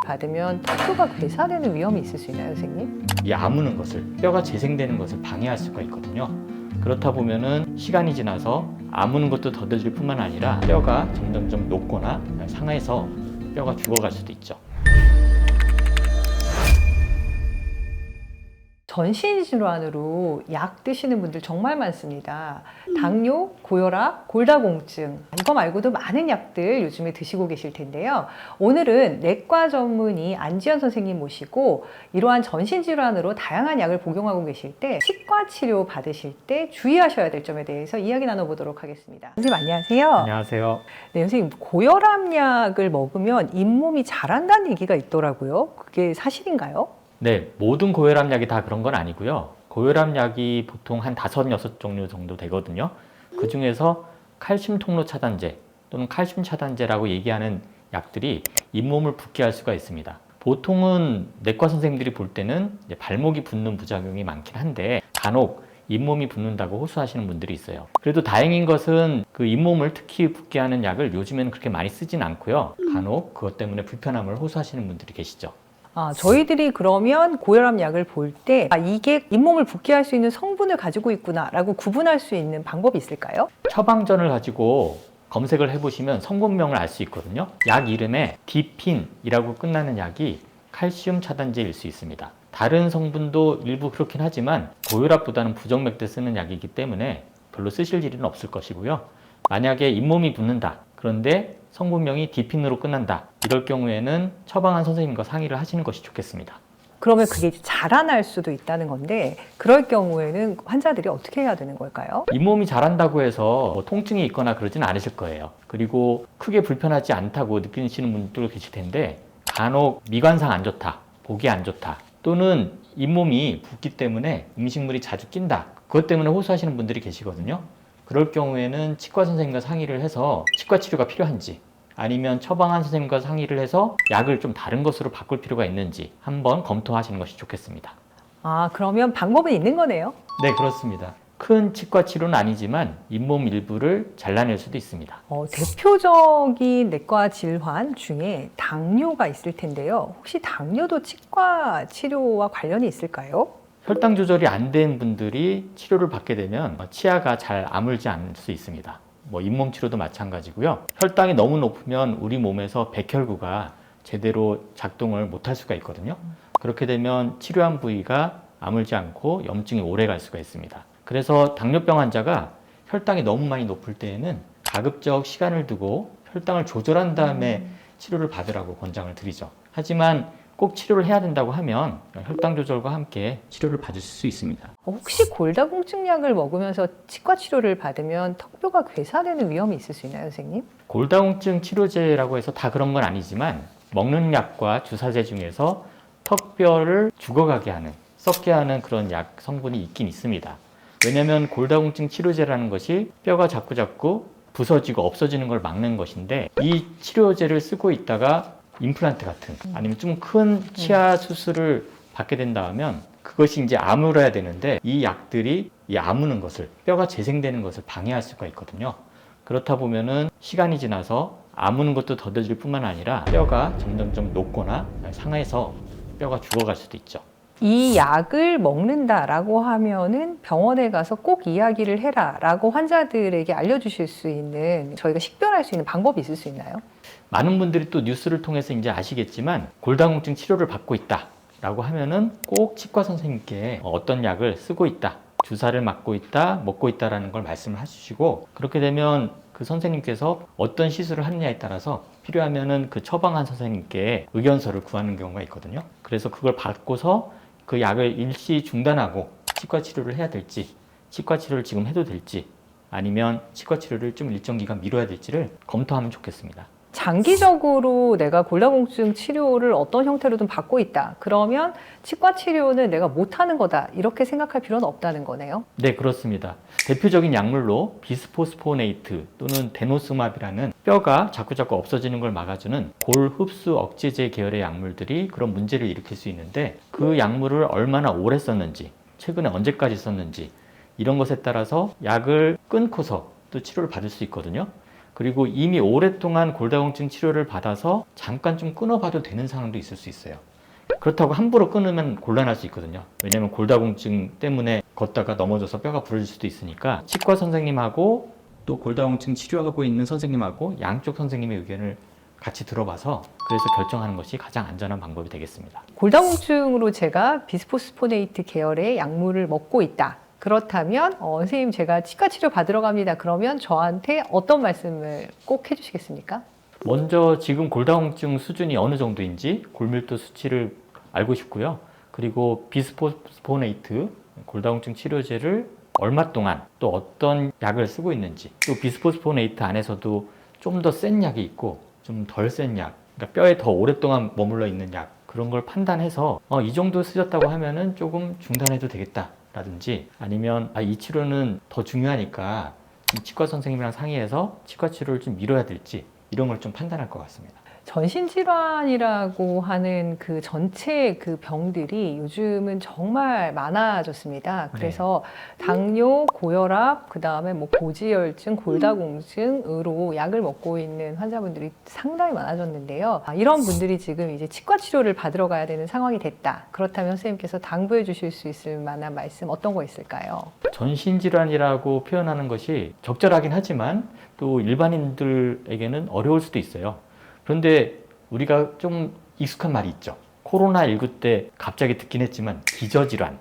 받으면 턱뼈가 괴사되는 위험이 있을 수 있나요, 선생님? 이 아무는 것을, 뼈가 재생되는 것을 방해할 수가 있거든요. 그렇다 보면은 시간이 지나서 아무는 것도 더뎌질 뿐만 아니라 뼈가 점점점 녹거나 상해서 뼈가 죽어갈 수도 있죠. 전신 질환으로 약 드시는 분들 정말 많습니다. 당뇨, 고혈압, 골다공증 이거 말고도 많은 약들 요즘에 드시고 계실 텐데요. 오늘은 내과 전문의 안지연 선생님 모시고 이러한 전신 질환으로 다양한 약을 복용하고 계실 때 치과 치료 받으실 때 주의하셔야 될 점에 대해서 이야기 나눠보도록 하겠습니다. 선생님 안녕하세요. 안녕하세요. 네, 선생님 고혈압 약을 먹으면 잇몸이 자란다는 얘기가 있더라고요. 그게 사실인가요? 네, 모든 고혈압 약이 다 그런 건 아니고요. 고혈압 약이 보통 한 5, 6종류 정도 되거든요. 그 중에서 칼슘 통로 차단제 또는 칼슘 차단제라고 얘기하는 약들이 잇몸을 붓게 할 수가 있습니다. 보통은 내과 선생님들이 볼 때는 이제 발목이 붓는 부작용이 많긴 한데 간혹 잇몸이 붓는다고 호소하시는 분들이 있어요. 그래도 다행인 것은 그 잇몸을 특히 붓게 하는 약을 요즘에는 그렇게 많이 쓰진 않고요. 간혹 그것 때문에 불편함을 호소하시는 분들이 계시죠. 저희들이 그러면 고혈압 약을 볼 때 이게 잇몸을 붓게 할 수 있는 성분을 가지고 있구나 라고 구분할 수 있는 방법이 있을까요? 처방전을 가지고 검색을 해보시면 성분명을 알 수 있거든요. 약 이름에 디핀이라고 끝나는 약이 칼슘 차단제일 수 있습니다. 다른 성분도 일부 그렇긴 하지만 고혈압보다는 부정맥 때 쓰는 약이기 때문에 별로 쓰실 일은 없을 것이고요. 만약에 잇몸이 붓는다. 그런데 성분명이 디핀으로 끝난다. 이럴 경우에는 처방한 선생님과 상의를 하시는 것이 좋겠습니다. 그러면 그게 자라날 수도 있다는 건데 그럴 경우에는 환자들이 어떻게 해야 되는 걸까요? 잇몸이 자란다고 해서 뭐 통증이 있거나 그러진 않으실 거예요. 그리고 크게 불편하지 않다고 느끼시는 분들도 계실 텐데 간혹 미관상 안 좋다, 보기 안 좋다 또는 잇몸이 붓기 때문에 음식물이 자주 낀다. 그것 때문에 호소하시는 분들이 계시거든요. 그럴 경우에는 치과 선생님과 상의를 해서 치과 치료가 필요한지 아니면 처방한 선생님과 상의를 해서 약을 좀 다른 것으로 바꿀 필요가 있는지 한번 검토하시는 것이 좋겠습니다. 그러면 방법은 있는 거네요? 네, 그렇습니다. 큰 치과 치료는 아니지만 잇몸 일부를 잘라낼 수도 있습니다. 대표적인 내과 질환 중에 당뇨가 있을 텐데요. 혹시 당뇨도 치과 치료와 관련이 있을까요? 혈당 조절이 안 된 분들이 치료를 받게 되면 치아가 잘 아물지 않을 수 있습니다. 잇몸 치료도 마찬가지고요. 혈당이 너무 높으면 우리 몸에서 백혈구가 제대로 작동을 못할 수가 있거든요. 그렇게 되면 치료한 부위가 아물지 않고 염증이 오래 갈 수가 있습니다. 그래서 당뇨병 환자가 혈당이 너무 많이 높을 때에는 가급적 시간을 두고 혈당을 조절한 다음에 치료를 받으라고 권장을 드리죠. 하지만 꼭 치료를 해야 된다고 하면 혈당 조절과 함께 치료를 받으실 수 있습니다. 혹시 골다공증 약을 먹으면서 치과 치료를 받으면 턱뼈가 괴사되는 위험이 있을 수 있나요, 선생님? 골다공증 치료제라고 해서 다 그런 건 아니지만 먹는 약과 주사제 중에서 턱뼈를 죽어가게 하는, 썩게 하는 그런 약 성분이 있긴 있습니다. 왜냐하면 골다공증 치료제라는 것이 뼈가 자꾸 부서지고 없어지는 걸 막는 것인데 이 치료제를 쓰고 있다가 임플란트 같은 아니면 좀 큰 치아 수술을 받게 된다 하면 그것이 이제 아물어야 되는데 이 약들이 이 아무는 것을, 뼈가 재생되는 것을 방해할 수가 있거든요. 그렇다 보면은 시간이 지나서 아무는 것도 더뎌질 뿐만 아니라 뼈가 점점점 녹거나 상해서 뼈가 죽어갈 수도 있죠. 이 약을 먹는다라고 하면은 병원에 가서 꼭 이야기를 해라라고 환자들에게 알려주실 수 있는 저희가 식별할 수 있는 방법이 있을 수 있나요? 많은 분들이 또 뉴스를 통해서 이제 아시겠지만 골다공증 치료를 받고 있다라고 하면은 꼭 치과 선생님께 어떤 약을 쓰고 있다, 주사를 맞고 있다, 먹고 있다라는 걸 말씀을 해주시고 그렇게 되면 그 선생님께서 어떤 시술을 하느냐에 따라서 필요하면은 그 처방한 선생님께 의견서를 구하는 경우가 있거든요. 그래서 그걸 받고서 그 약을 일시 중단하고 치과 치료를 해야 될지, 치과 치료를 지금 해도 될지, 아니면 치과 치료를 좀 일정 기간 미뤄야 될지를 검토하면 좋겠습니다. 장기적으로 내가 골다공증 치료를 어떤 형태로든 받고 있다. 그러면 치과 치료는 내가 못하는 거다. 이렇게 생각할 필요는 없다는 거네요. 네, 그렇습니다. 대표적인 약물로 비스포스포네이트 또는 데노스맙이라는 뼈가 자꾸 없어지는 걸 막아주는 골 흡수 억제제 계열의 약물들이 그런 문제를 일으킬 수 있는데 그 약물을 얼마나 오래 썼는지, 최근에 언제까지 썼는지 이런 것에 따라서 약을 끊고서 또 치료를 받을 수 있거든요. 그리고 이미 오랫동안 골다공증 치료를 받아서 잠깐 좀 끊어봐도 되는 상황도 있을 수 있어요. 그렇다고 함부로 끊으면 곤란할 수 있거든요. 왜냐하면 골다공증 때문에 걷다가 넘어져서 뼈가 부러질 수도 있으니까 치과 선생님하고 또 골다공증 치료하고 있는 선생님하고 양쪽 선생님의 의견을 같이 들어봐서 그래서 결정하는 것이 가장 안전한 방법이 되겠습니다. 골다공증으로 제가 비스포스포네이트 계열의 약물을 먹고 있다. 그렇다면 선생님 제가 치과 치료 받으러 갑니다. 그러면 저한테 어떤 말씀을 꼭 해주시겠습니까? 먼저 지금 골다공증 수준이 어느 정도인지 골밀도 수치를 알고 싶고요. 그리고 비스포스포네이트 골다공증 치료제를 얼마 동안 또 어떤 약을 쓰고 있는지, 또 비스포스포네이트 안에서도 좀 더 센 약이 있고 좀 덜 센 약, 그러니까 뼈에 더 오랫동안 머물러 있는 약, 그런 걸 판단해서 이 정도 쓰셨다고 하면은 조금 중단해도 되겠다 라든지, 아니면 이 치료는 더 중요하니까 이 치과 선생님이랑 상의해서 치과 치료를 좀 미뤄야 될지, 이런 걸 좀 판단할 것 같습니다. 전신질환이라고 하는 그 전체 그 병들이 요즘은 정말 많아졌습니다. 그래서 당뇨, 고혈압, 그 다음에 뭐 고지혈증, 골다공증으로 약을 먹고 있는 환자분들이 상당히 많아졌는데요. 이런 분들이 지금 이제 치과 치료를 받으러 가야 되는 상황이 됐다. 그렇다면 선생님께서 당부해 주실 수 있을 만한 말씀 어떤 거 있을까요? 전신질환이라고 표현하는 것이 적절하긴 하지만 또 일반인들에게는 어려울 수도 있어요. 그런데 우리가 좀 익숙한 말이 있죠. 코로나19 때 갑자기 듣긴 했지만 기저질환,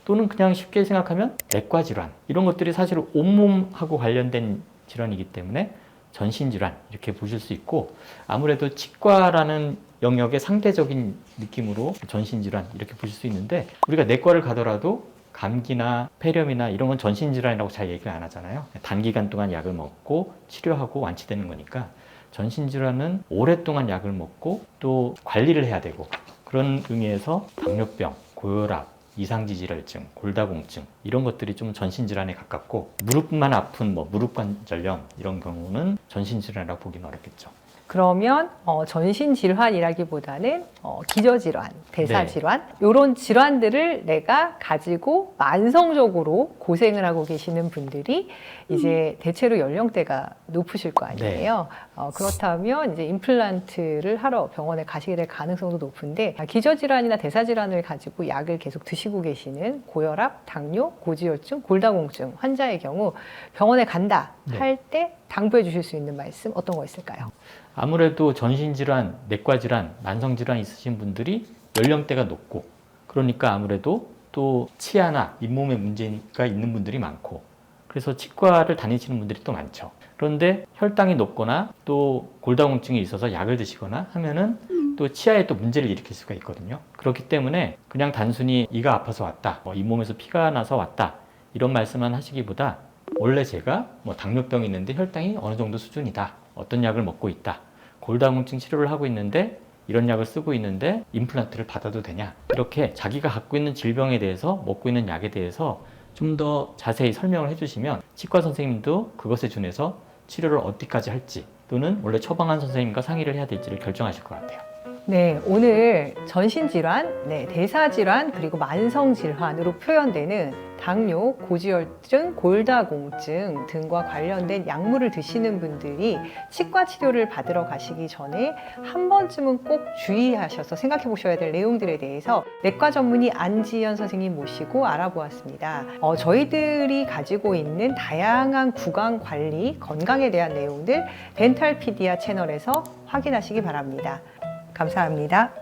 또는 그냥 쉽게 생각하면 내과질환, 이런 것들이 사실 온몸하고 관련된 질환이기 때문에 전신질환 이렇게 보실 수 있고, 아무래도 치과라는 영역의 상대적인 느낌으로 전신질환 이렇게 보실 수 있는데, 우리가 내과를 가더라도 감기나 폐렴이나 이런 건 전신질환이라고 잘 얘기를 안 하잖아요. 단기간 동안 약을 먹고 치료하고 완치되는 거니까, 전신질환은 오랫동안 약을 먹고 또 관리를 해야 되고, 그런 의미에서 당뇨병, 고혈압, 이상지질혈증, 골다공증 이런 것들이 좀 전신질환에 가깝고, 무릎만 아픈 무릎관절염 이런 경우는 전신질환이라고 보기는 어렵겠죠. 그러면 전신질환이라기보다는 기저질환, 대사질환 이런 질환들을 내가 가지고 만성적으로 고생을 하고 계시는 분들이 이제 대체로 연령대가 높으실 거 아니에요. 그렇다면 이제 임플란트를 하러 병원에 가시게 될 가능성도 높은데, 기저질환이나 대사질환을 가지고 약을 계속 드시고 계시는 고혈압, 당뇨, 고지혈증, 골다공증 환자의 경우 병원에 간다 할 때 당부해 주실 수 있는 말씀 어떤 거 있을까요? 아무래도 전신질환, 내과질환, 만성질환 있으신 분들이 연령대가 높고, 그러니까 아무래도 또 치아나 잇몸에 문제가 있는 분들이 많고, 그래서 치과를 다니시는 분들이 또 많죠. 그런데 혈당이 높거나 또 골다공증이 있어서 약을 드시거나 하면은 또 치아에 또 문제를 일으킬 수가 있거든요. 그렇기 때문에 그냥 단순히 이가 아파서 왔다, 잇몸에서 피가 나서 왔다, 이런 말씀만 하시기보다 원래 제가 당뇨병이 있는데 혈당이 어느 정도 수준이다, 어떤 약을 먹고 있다, 골다공증 치료를 하고 있는데 이런 약을 쓰고 있는데 임플란트를 받아도 되냐, 이렇게 자기가 갖고 있는 질병에 대해서 먹고 있는 약에 대해서 좀 더 자세히 설명을 해주시면 치과 선생님도 그것에 준해서 치료를 어디까지 할지, 또는 원래 처방한 선생님과 상의를 해야 될지를 결정하실 것 같아요. 네, 오늘 전신질환, 대사질환, 그리고 만성질환으로 표현되는 당뇨, 고지혈증, 골다공증 등과 관련된 약물을 드시는 분들이 치과 치료를 받으러 가시기 전에 한 번쯤은 꼭 주의하셔서 생각해 보셔야 될 내용들에 대해서 내과 전문의 안지연 선생님 모시고 알아보았습니다. 저희들이 가지고 있는 다양한 구강 관리, 건강에 대한 내용들 덴탈피디아 채널에서 확인하시기 바랍니다. 감사합니다.